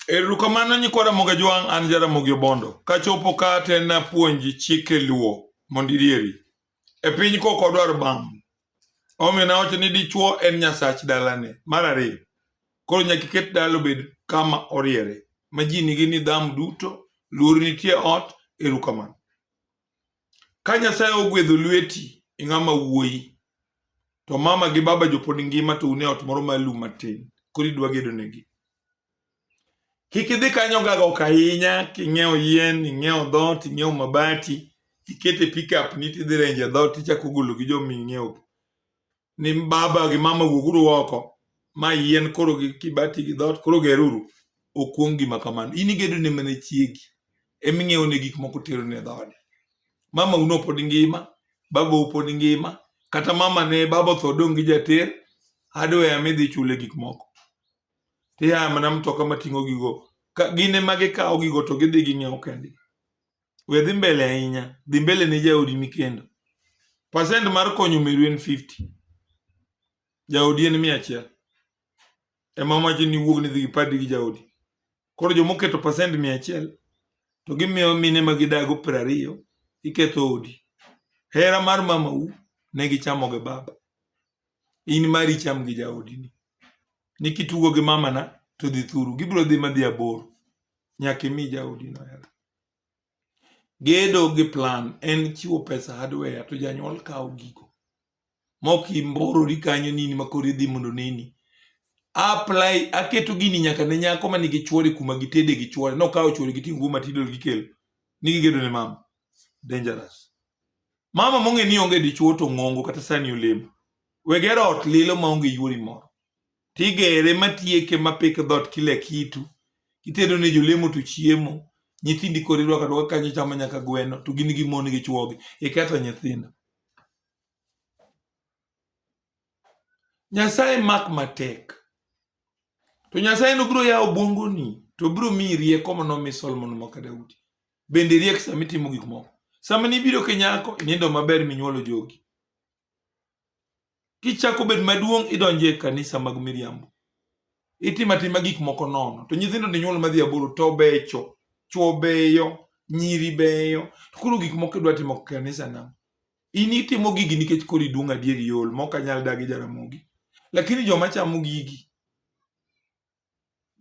Erokamano nyikwara moga jwang' an Jaramogi Obondo kachopo ka tena puonji chike luo mondidieri e piny koko dwar bam omiyo nawacho ni dichuo en nyasach dalane. Mar ariyo, koro nyaka iket dalo bed kama oriere ma ji nigi nidhamu duto, luor nitie ot. Erokamano. Ka Nyasaye ogwedho lweti ing'ama wuoyi to mama gi baba jopod ngima to une ot moro malum matin koro idwa gedo negi. Kik idhi kanyo gagok ahinya king'iewo yien, ing'iewo dhot, ing'iewo mabati, ikete pickup ni tidhi renje dhot ichako golo gi joma ing'iewo. Ni baba gi mama wuoguru oko, ma yien koro gi kibati gi dhot koro geruru. Okuong gima kamano. In igedo ne mana chiegi. Eming'iewo ne gik moko tero ne dhode. Mama uno pod ngima, baba u pod ngima, kata mama ne baba tho dong' gi jater, hardware midhi chule gik moko. Tiya mana mtoka mating'o gigo. Gine magikawo gigo to gidhi ging'iewo kendgi. We dhi mbele ahinya, dhi mbele ne jaodi mikendo. Percent mar konyo meru en 50. Jaodi en 100. Ema wacho ni wuog ni dhi gipadi gi jaodi. Koro jomoketo percent 100 to gimiyo mine magidago 20 iketho odi. Hera mar mama u ne gichamo gi baba. In mari cham gi jaodi ni. Nikitugo gi mama na to dhi thuru. Gibiro dhi madhi aboro. Nyaka imi jaodi no hera. Gedo gi plan en chiwo pesa hardware to janyuol kawo gigo. Moki mborori kanyo nini makori dhi mondo nini. Apply aketo gini nyaka ne nyako manigi chuore kuma gitede gi chuore. No kawo chuore giting' guma tidol gikelo. Nigi gedo ne mama. Dangerous. Mama monge ni onge dichuo to ng'ongo kata sani olemo. Wegero ot lilo maonge yuori moro. Tigere matieke mapik dhot kile kitu. Kitedo ne jolemo to chiemo. Nyithindi kori rwaka rwaka kanyo chamo nyaka gweno to gin gi mon gi chuogi. Iketho nyithindo. Nyasaye mak matek. To Nyasaye no biro yawo bwongoni to biro miyi rieko manomi Solomon maka Daudi. Bende riek sama itimo gik moko. Sama nibiro kenyako inindo maber minyuolo jogi. Kichako bed maduong' idonje kanisa mag miriambo. Itimatima gik moko nono. To nyithindo ni nyuol madhi aboro to becho. Chuo beyo. Nyiri beyo. To kuro gik moko idwa timo kanisa na. Ini itimo gigi nikech koro idung' adieri yol. Moka nyal dagi Jaramogi. Lakini joma chamo gigi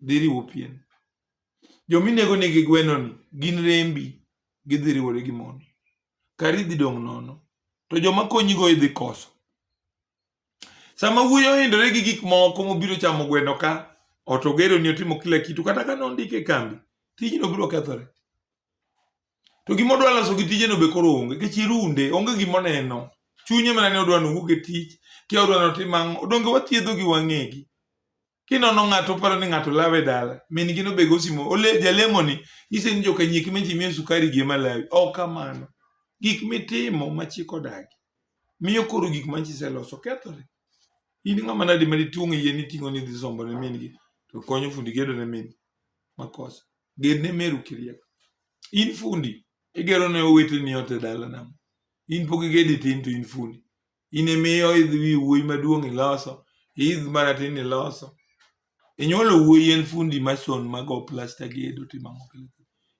dhi riwo pien. Jominego nigi gweno ni gin rembi gidhi riwore gi mono. Kari dhi dong' nono. To joma konyigo idhi koso. Sama wuoyo ohindore gi gik moko mobiro chamo gweno ka, otogero ni otimo kila kitu, kata ka nondike kambi, tijno biro kethore. To gimodwa loso gi tijeno be koro onge, kech irunde, onge gimoneno. Chunye mana ne odwa nuwuok e tich, kia odwa notim ang'o, odonge wathiedho gi wang'egi. Kinono ng'ato paro ni ng'ato lawe dala, min gino be gosimo, jalemo ni, ise ni joka nyiki menji miyo sukari gi malawi, kamano. Gik mitimo machiko dagi, miyo koro gik manchise loso kethore. In ng'ama nadi maditung' yien iting'o ni dhi sombo ne min gi, to konyo fundi gedo ne min makosa. Ged ne meru kiriek. In fundi, igero ne owete ni ote dala nam. In pok igedi tin to in fundi. In emiyo idhi wuoyi maduong' iloso, idh maratin iloso. Inyuolo wuoyi en fundi mason mago plasta gedo timang'o kile.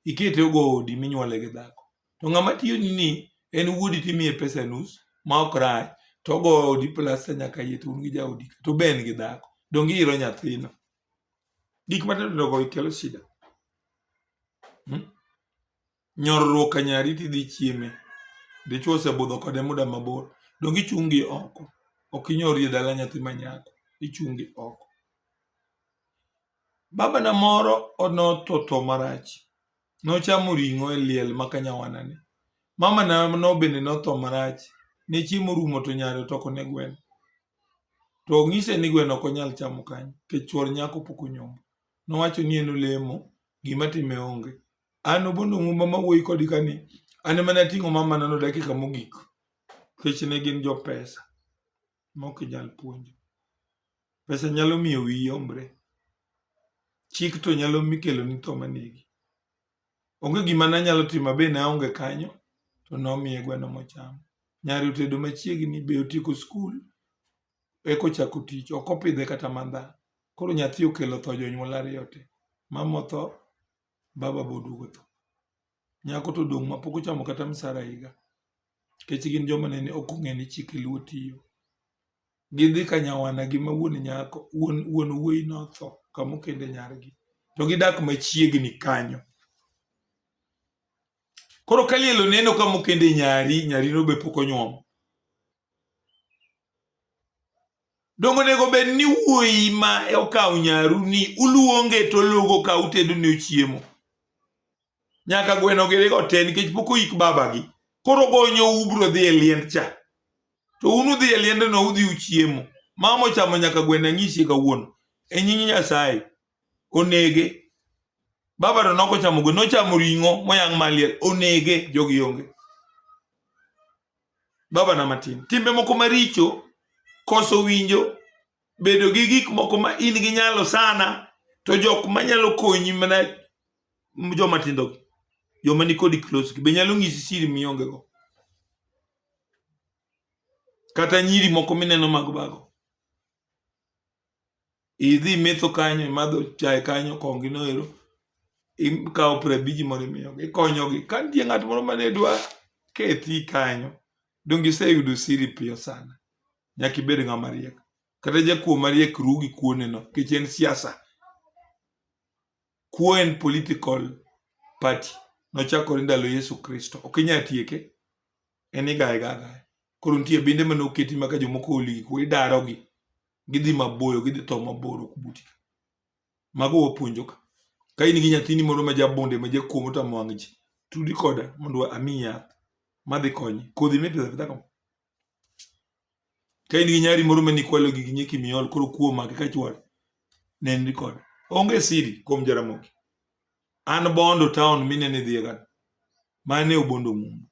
Ikete ogo odi minyuole gi dhako. To ng'ama tiyo ni en wuodi timiye pesa nus, ma ok rach. To go odi plasta nyaka yie to un gi jaodi. To ben gi dhako. Dongi iro nyathino. Gik matendo go ikelo shida. Nyorruok ka nyari tidhi chieme. Dichuo osebudho kode muda mabor. Dongi chungi oko. Ok inyori dala nyathi manyako. Ichungi oko. Baba na moro onoto marach. Nochamo ring'o e liel maka nyawanane. Mama na no bende notho marach. Ne chiemo rumo to nyare otoko ne gweno. To ng'ise ni gweno ok onyal chamo kanyo. Kech chuor nyako pok onyombo. Nowacho ni en olemo. Gima time onge. An Obondo Mumba mawuoyi kodi kani. An mana ting'o mama nano dakika mogik. Kech ne gin jo pesa. Mok inyal puonjo. Pesa nyalo miyo wiyi ombre. Chik to nyalo mikelo ni tho manegi. Onge gima nanyalo timo be na onge kanyo. To nomiye gweno mochamo. Nyari otedo machiegni be otieko skul. Eko chako tich. Ok opidhe kata mandha. Koro nyathi okelo tho jonyuol ariyo te. mama otho, baba boduogo tho. Nyako to dong' ma pok ochamo kata msara higa. Kech gin joma nene ok ong'e ni chike luo tiyo. Gidhi ka nyawana gi ma wuon nyako, wuon wuoyi notho kama okende nyargi. To gidak machiegni kanyo. Koro ka liel oneno kama okende nyari no be pok onyuom. Dongo nego bed ni wuoyi ma okawo nyaru ni uluonge to logo ka utedo ne chiemo. Nyaka gweno girigo te nikech pok oyik babagi. Koro gonyo ubro dhi e liend cha. To unu dhi e liend no udhi uchiemo. Mama ochamo nyaka gweno nyisi kawuono. E nyinyi Nyasaye onege. Baba to noko chamo gweno, nochamo ring'o moyang' maliel, onege jogi onge. Baba na matin. Timbe moko maricho, koso winjo, bedo gi gik moko ma in gi nyalo sana, to jok manyalo konyi mana joma tindo, joma ni kodi close, be nyalo ng'isi siri mionge go. Kata nyiri moko mineno mag bago. Idhi metho kanyo, imadho chae kanyo, kongi no ero, ikawo 50 moro imiyogi, ikonyogi. Ka nitie ng'at moro mane dwa kethi kanyo, donge iseyudo siri piyo sana. Nyaka ibed ng'ama riek. Kata jakuo mariek ru gi kuone no, nikech en siasa. Kuo en political party. Nochakore ndalo Yesu Kristo. Ok inyal tieke. En igaye gaga. Koro nitie bende mane oketi maka jomoko oli gi kuo, idarogi. Gidhi maboyo, gidhi tho mabor ok buti. Mago wapuonjo ka. Ka in gi nyathini moro ma jabonde ma jakuo motamo wang' ji, tudi koda mondo amiyi yath madhi konyi. Kodhi mipidho apidha kama. Ka in gi nyari moro mani kwalo gi nyeki miol, koro kuo mage ka chwore, nenri koda. Onge siri kuom Jaramogi. An Bondo town minene dhiye gan. Mane obondo mumo.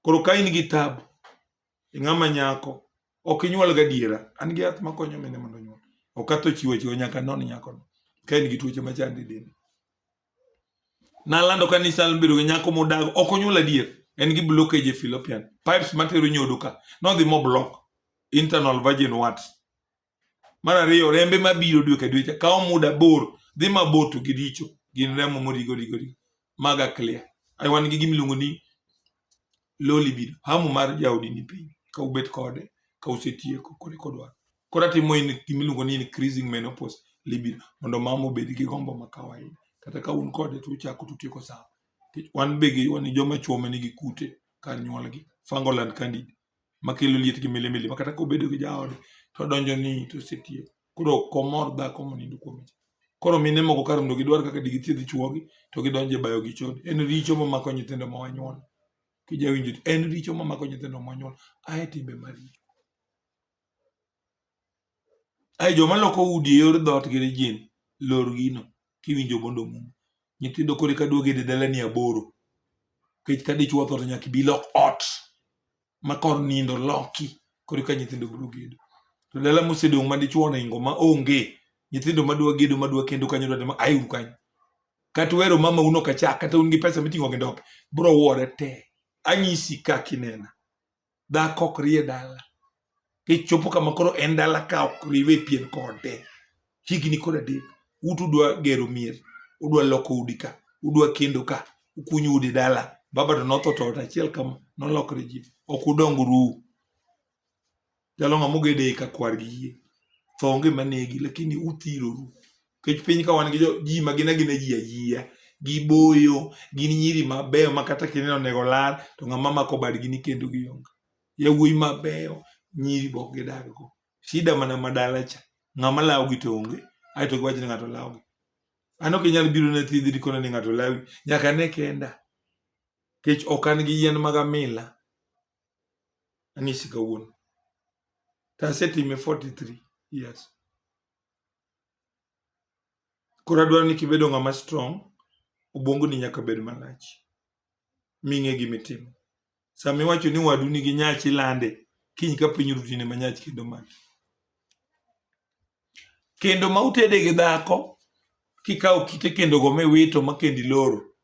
Koro ka in gi tabu, ng'ama nyako, ok inyuol gadiera. An gi yath makonyo mine mondo nyuol. Okatho chiwo nyaka non nyako no. Ka in gi tuoche machandi dende. Nalando kanisa bedo gi nyako modago, ok onyuol adier. En gi blockage e fallopian. Pipes matero nyodo ka. Nodhi mo block. Internal virgin what? Mar ariyo, rembe mabiro dwe ka dwe kao muda bor. Dhi mabor to gidicho. Gin remo morigo. Maga clear. Ai wan gi gimiluongo ni low libido. Hamu mar jaodi ni piny. Ka ubet kode, ka usetieko kode kodwa. Kora timo in gimiluongo ni increasing menopause libido. Mondo mama obed gi gombo ma kawaida. Kata ka un kode to uchako tutieko sawa. Wan begi wan joma chuo manigi kute kar nyuolgi. Fungal and candida. Makelo liet gi milimili. Makata ka obedo gi jaode, to donjo ni to setieko. Koro komor dhako monindo kuome. Koro mine moko kar mondo gidwar kaka digithiedhi chuogi, to gidonje bayo gi chode. En richo mamako nyithindo ma wanyuol. Kijawinjo, en richo mamako nyithindo ma wanyuol. Ae timbe maricho. Ae joma loko udi yor dhot gi jin, lor gino, kiwinjo Bondo mumo. Nyithindo kore ka duoge dala ni 8. Kech ka dichuo tho to nyaka bi lok ot. Makor nindo loki. Kore ka nyithindo biro gedo. To dala mosedong' ma dichuo oningo ma onge. Nyithindo madwa gedo madwa kendo kanyo dwa ma ayuru kanyo. Kata wero mama uno kachak kata un gi pesa miting'o gi ndope. Bro wuore te. Anyisi ka kinena. Dhako ok rie dala. Kichopo kama koro en dala ka ok riwe pien kode. Higni kod 3. Utu dwa gero mier. Udwa loko udi ka. Udwa kendo ka. Ukunyo udi dala. Baba to notho to achiel kama nolokre ji. Ok udong ru. Jalo ng'amo gede ka kwar gi yie. Thonge manegi lakini uthiro ru. Kech piny ka wan gi ji magina ji ayia. Giboyo. Gin nyiri mabeyo makata kineno nego lar. To ng'ama mako badgi ni kendo gi onge. Yawuoyi mabeyo. Nyiri bok gidag go. Shida mana madala cha. Ng'ama law gi to onge. Ae to giwacho ni ng'ato law gi. Ano kinyal biro na thiedhi dikono ni ng'ato lawi. Nyaka ne kenda. Kech okan gi yien magamila. Anisi kawuono. Tasetime 43 years. Koro adwaro ni kibedo ng'ama strong. Obwongo ni nyaka bed malach. Ming'e gimitimo. Sami wacho ni wadu nigi nyach ilande. Kiny ka piny rutine manyach kendo mach. Kendo ma utede gi dhako. Kikaw kite kendo go mewito makendi loro.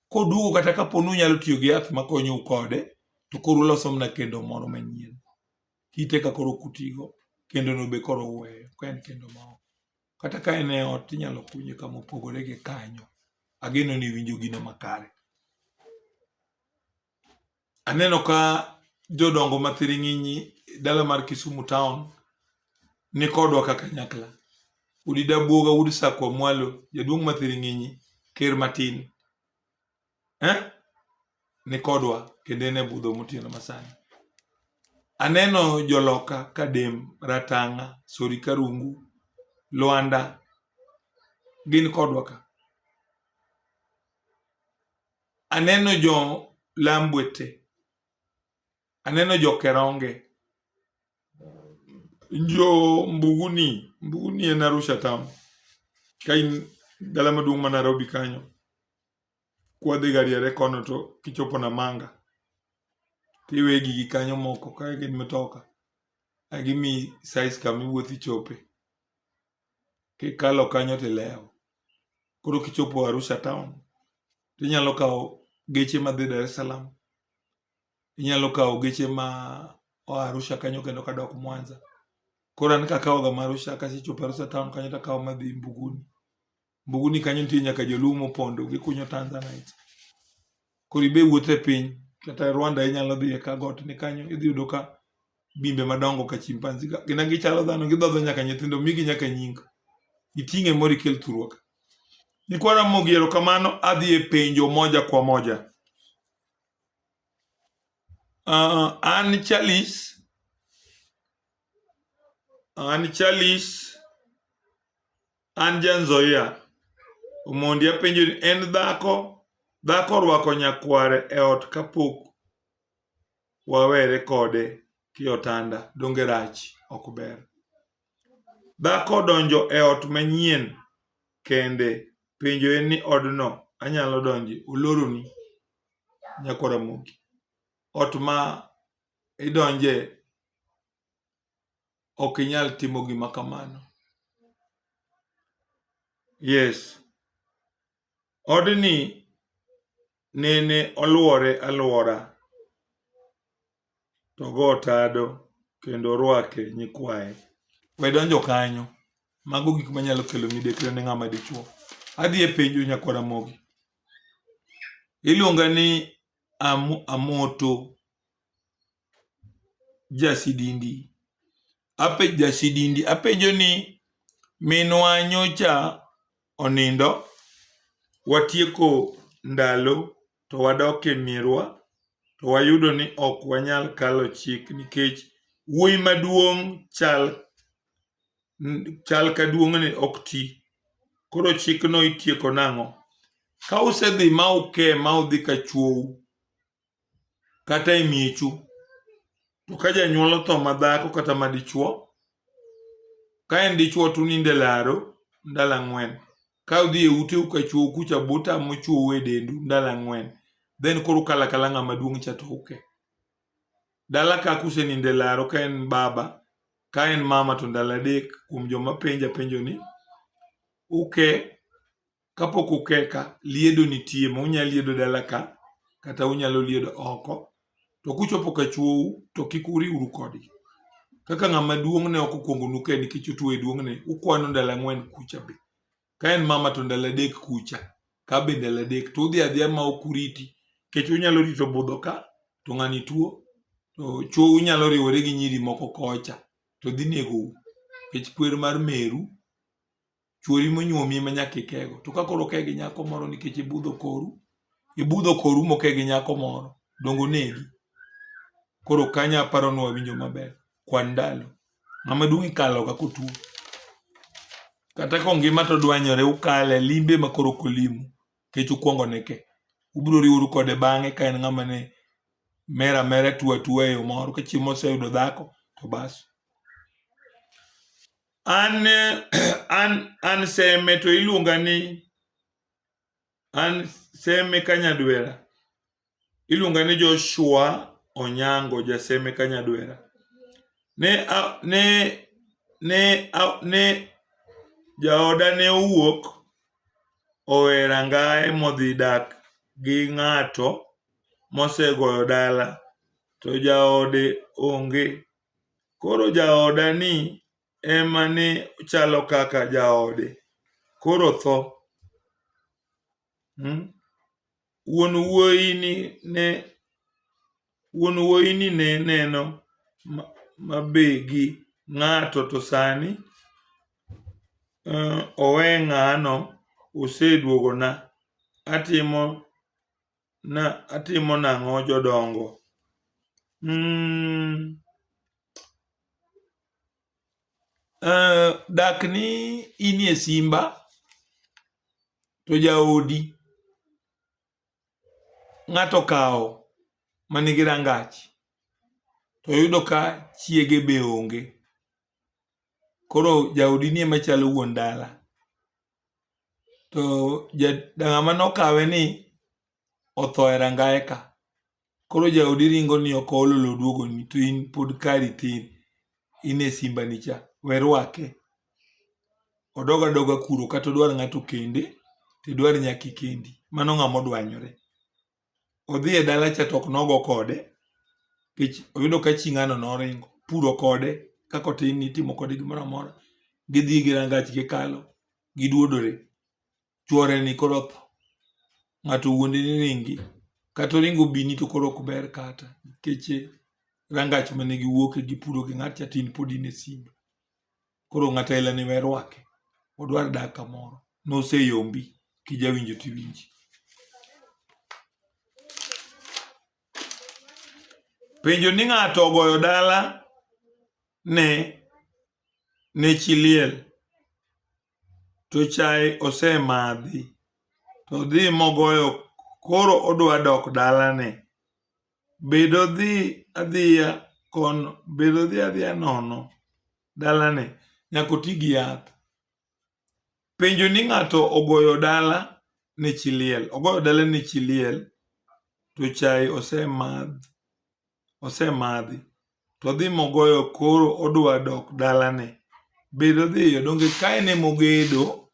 Kodugo kata kaponu nyalo tiyo gi yath makonyo kode. To koro loso mna kendo moro manyien. Kite ka koro kutigo. Kendo no be koro weyo. Kwen kendo mao. kata ka en e ot inyalo kunye kama opogore gi kanyo. Ageno ni winjo gino makare. Aneno ka jodongo mathiring'inyi dala mar Kisumu town ni kodwa kaka nyakla. Udi Dabuoga, udi Sakwa Mwalo, jaduong' mathiring'inyi, ker matin. Ni kodwa kendo en e budho motieno masani. Aneno joloka Kadem, Ratang'a, Sori Karungu, Luanda, gin kodwa ka. Aneno jo Lambwete, aneno jo Keronge, jo Mbuguni en Arusha town. Ka in dala maduong' ma Nairobi kanyo, kwadhi gariere kono to kichopo Namanga, tiwe gigi kanyo moko ka gin mitoka. Gimi size kama iwuothi chope. Kikalo kanyo tilewo. Koro kichopo Arusha town, tinyalo kawo geche madhi Dar es Salaam. Inyalo kawo geche ma Arusha kanyo kendo kadok Mwanza. Koro an kakawo ga Arusha, kasechopo Arusha town kanyo takawo madhi Mbuguni. Mbuguni kanyo nitie nyaka joluo mopondo gikunyo Tanzanite. Koro ibe wuothe piny, kata Rwanda inyalo dhiye ka got ni kanyo, idhi yudo ka bimbe madongo ka chimpanzi gina gichalo dhano, gidhodho nyaka nyithindo, migi nyaka nying. Iting'e moro ikel thuruok. Nikwara mogiero kamano, adhi e penjo moja kwa moja. An Charles, an Janzoia. Omondi apenjo ni en dhako rwako nyakware e ot kapok wawere kode kiotanda, donge rach ok ber. Dhako donjo e ot manyien kende, penjo en ni odno anyalo donje, oloroni nyakwara Mogi. Ot ma idonje ok inyal timo gima kamano. Yes. Odni nene oluore aluora, to go tado kendo rwake nyikwaye. We donjo kanyo. Mago gik manyalo kelo midekre ne ng'ama dichuo. Adhi e penjo nyakwara Mogi. Iluonga ni Amoto Jasidindi. Jasidindi apenjo ni minwa nyocha onindo, watieko ndalo to wadok e mierwa, to wayudo ni ok wanyal kalo chik nikech wuoyi maduong' chal ka duong'ne ok ti. Koro chikno itieko nang'o? Ka usedhi ma uke ma udhi ka chuou kata e miechu, to ka janyuol otho madhako kata madichuo, ka en dichuo to uninde laro ndalo 4. Ka udhi e uteu ka chuou kucha buta mochuou e dendu ndalo 4. Then koro kala ng'ama duong' cha to uke. Dala ka kuseninde laro, ka en baba, ka en mama to ndalo 3 kuom joma penjo ni uke. Kapok uke ka, liedo nitie ma unyalo liedo dala ka, kata unyalo liedo oko. To kuchopo ka chuou to kik uriwru kodgi. Kaka ng'ama duong' ne ok okuongo nuke nikech utuo e duong'ne, ukwano ndalo 4 kucha be. Ka en mama to ndalo 3 kucha, ka be ndalo 3, to udhi adhiya ma ok uriti. Nikech unyalo rito budho ka, to ng'ani tuo, to chuou nyalo riwore gi nyiri moko kocha, to dhi negou. Nikech kwer mar meru, chuori monyuomi ma nyaka ikego. To ka koro ke gi nyako moro nikech ibudho koru moke gi nyako moro, dongo negi. Koro kanyo aparo ni wawinjo maber. Kwan ndalo. Ng'ama duong' ikalo ga kotuo. Kata ka ngima to dwanyore, ukale limbe ma koro kolimu. Kech ukuongo neke. Ubiro riworu kode bang'e ka en ng'ama ne mera tuo e yo moro. Ka chiemo oseyudo dhako, to bas. An Seme to iluonga ni An Seme Kanyadwera. Iluonga ni Joshua Onyango, Jaseme Kanyadwera. Ne jaoda ne owuok owe rangae modhi dak gi ng'ato mosegoyo dala, to jaode onge. Koro jaoda ni ema ne chalo kaka jaode koro tho. Wuon wuoyi ni ne neno mabe gi ng'ato to sani owe ng'ano oseduogona, atimo nang'o jodongo? Dak ni inie simba to jaodi ng'ato kawo manigi rangach to yudo ka chiege be onge, koro jaodi ni ema chalo wuon dala, to ng'ama nokawe ni otho e rangae ka, koro jaodi ringo ni ok ololo duogoni to in pod kari tin, in e simba ni cha, we rwake. Odog adoga kuro kata odwar ng'ato kende to idwar nyaki kendi, mano ng'ama odwanyore. Odhi e dala cha to ok nogo kode, oyudo ka chi ng'ano noringo, puro kode kaka otin ni itimo kode gimoro amora, gidhi gi rangach gikalo, giduodore, chuore ni koro otho, ng'ato wuonde ni ringi, kata oringo bini to koro ok ber kata, nikech rangach mane giwuoke gipuro gi ng'at cha tin pod in e simba. Koro ng'ato aila ni we rwake, odwar dak kamoro, noseyombi, kijawinjo tiwinji. Penjo ni ng'ato ogoyo dala ne chi liel, to chae osemadhi, to dhi mogoyo, koro odwa dok dalane. Bedo dhi adhiya nono dalane, nyaka oti gi yath. Penjo ni ng'ato ogoyo dala ne chi liel, to chae osemadhi, to dhi mogoyo koro odwa dok dalane. Bedo dhiyo, donge ka en mogedo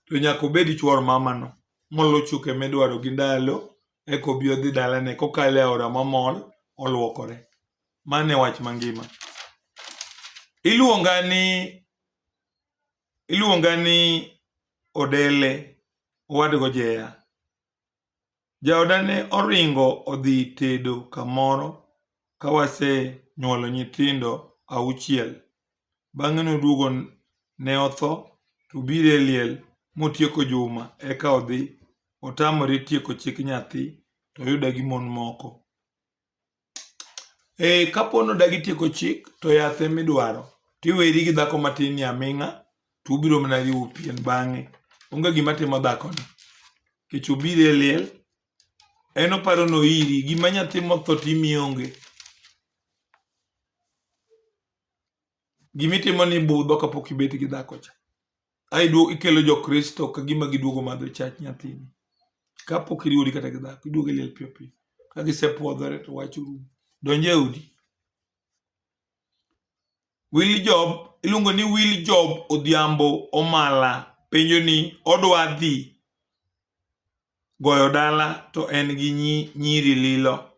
to nyaka obed chuor mamano, molo chuke midwaro gi ndalo, eka obi odhi dalane kokalo e aora mamol, oluokore. Mano e wach mangima. Iluonga ni Odele, owadgo Jeya. Jaoda ne oringo odhi tedo kamoro ka wase nyuolo nyithindo 6. Bang'e noduogo ne otho, to biro e liel motieko juma, eka odhi, otamore tieko chik nyathi, to oyude gi mon moko. Kapo ni odagi tieko chik, to yath emidwaro, tiweri gi dhako matin ni aming'a, to ubiro mana riwo pien bang'e. Onge gima timo dhakoni, nikech obiro e liel, en oparo noiri, gima nyathi motho timi onge. Gimitimo ni budho kapok ibet gi dhako cha. Ikelo jo Kristo ka gima giduogo madho chach nyathini. Kapok iriwori kata gi dhako, iduogo e liel piyo piyo. Ka gisepuodhore to wach orumo. Donj e udi. Iluongo ni Will Job Odhiambo Omala penjo ni odwa dhi goyo dala to en gi nyiri lilo.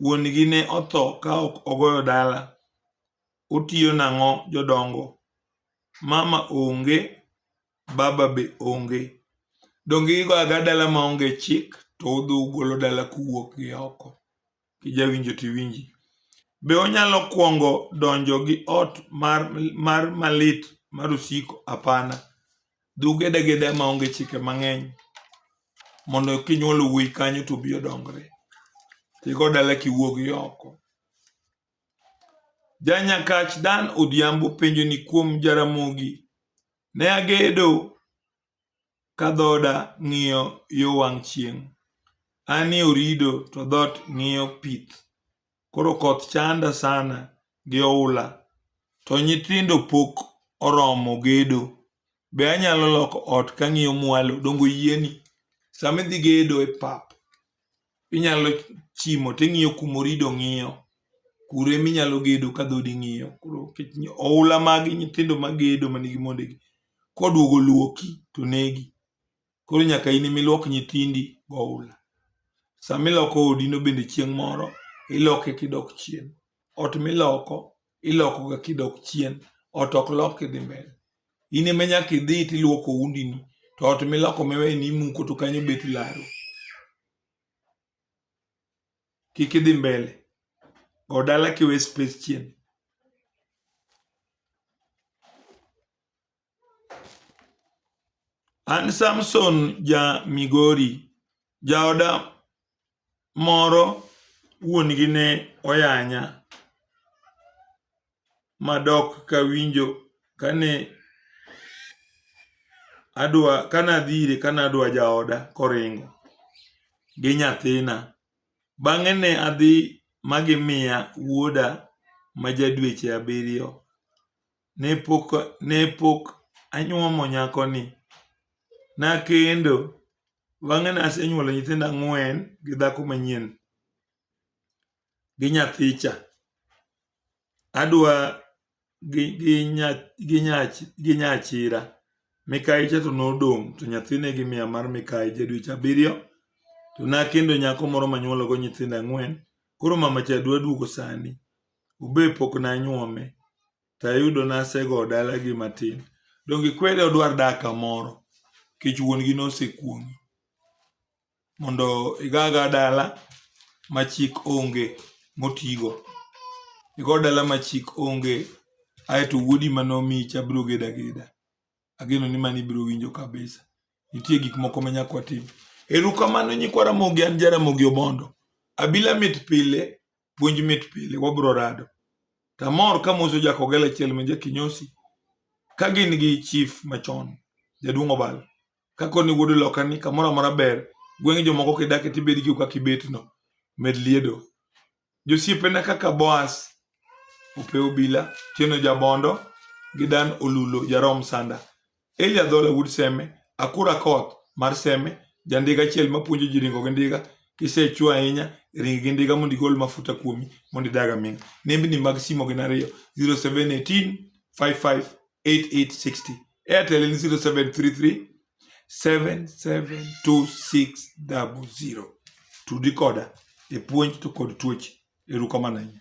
Wuon gi ne otho ka ok ogoyo dala. Otiyo nang'o jodongo? Mama onge, baba be onge. Donge igoyo aga dala maonge chik, to udhi ugolo dala kuwuok gi oko. Kijawinjo tiwinji. Be onyalo kuongo donjo gi ot mar malit mar osiko? Apana. Dhi geda geda maonge chike mang'eny, mondo kinyuolo wuoyi kanyo to obi odongre. Tigo dala kiwuok gi oko. Janyakach Dan Odhiambo penjo ni kuom Jaramogi: ne agedo ka dhoda ng'iyo yo wang' chieng'. Ani orido to dhot ng'iyo pith. Koro koth chanda sana gi oula, to nyithindo pok oromo gedo. Be anyalo loko ot kang'iyo mwalo? Dongo yieni sama idhi gedo e pap, inyalo chimo ting'iyo kumorido ng'iyo, kure minyalo gedo ka dhodi ng'iyo. Koro oula magi nyithindo magedo manigi mondegi, koduogo luoki to negi. Koro nyaka in imiluok nyithindi goula. Samiloko odino bende chieng' moro, iloke kidok chien. Ot miloko, iloko ga kidok chien. ot ok lok idhi mbele. In ema nyaka idhi tiluoko undini, to ot miloko miwe ni imuko to kanyo bet laro. Kik idhi mbele. Go dala kiwe space chien. An Samson ja Migori, jaoda moro wuon gi ne oyanya madok kawinjo kane adhire kana adwa jaoda koringo gi nyathina. Bang'e ne adhi magimiya wuoda majadweche 7. Ne pok anyuomo nyakoni. Nakendo. Bang'e nasenyuolo nyithindo 4 gi dhako manyien gi nyathicha. Adwa gi nyachira. Mikaicha to nodong' to nyathine gi miya mar Mikai jadweche 7. To nakendo nyako moro manyuolo go nyithindo 4. Koro mamacha dwa duogo sani. Ube pok nanyuome. Tayudo nasego dala gi matin. Donge kwede odwar dak kamoro. Kech wuon gi nosekuongi. Mondo igaga dala machik onge motigo. Igo dala machik onge. Aeto wuodi manomicha biro gedo ageda. Ageno ni mani biro winjo kabisa. Nitie gik moko manyaka watim. Erokamano nyikwa Ramogi, an Jaramogi Obondo. Abila mit pile, puonj mit pile, wabro rado. Tamor kamoso jakogela chiel menja kinyosi. Kagin gi chief machon, Jaduong' Obal. Kakoni wuodo lokani kamora mora ber. Gweng' jomoko kidake tibedi kiu kakibetno. Med liedo. Josiepena kaka Boas, Ope Obila, Tieno Jabondo, Gidan Olulo, Jarom Sanda. Elia Dhola Wood Seme, Akura Koth, Mar Seme, Jandiga chiel mapuonjo ji ringo gi ndiga, kisechua ahinya, ringi gi ndiga mondo igol mafuta kuomi, mondo idaga minga. Nembni mag simo gin 2, 0718 55 8860. Airtel en 0733 772600. Tudi koda e puonj to kod tuoche. Erokamano ahinya.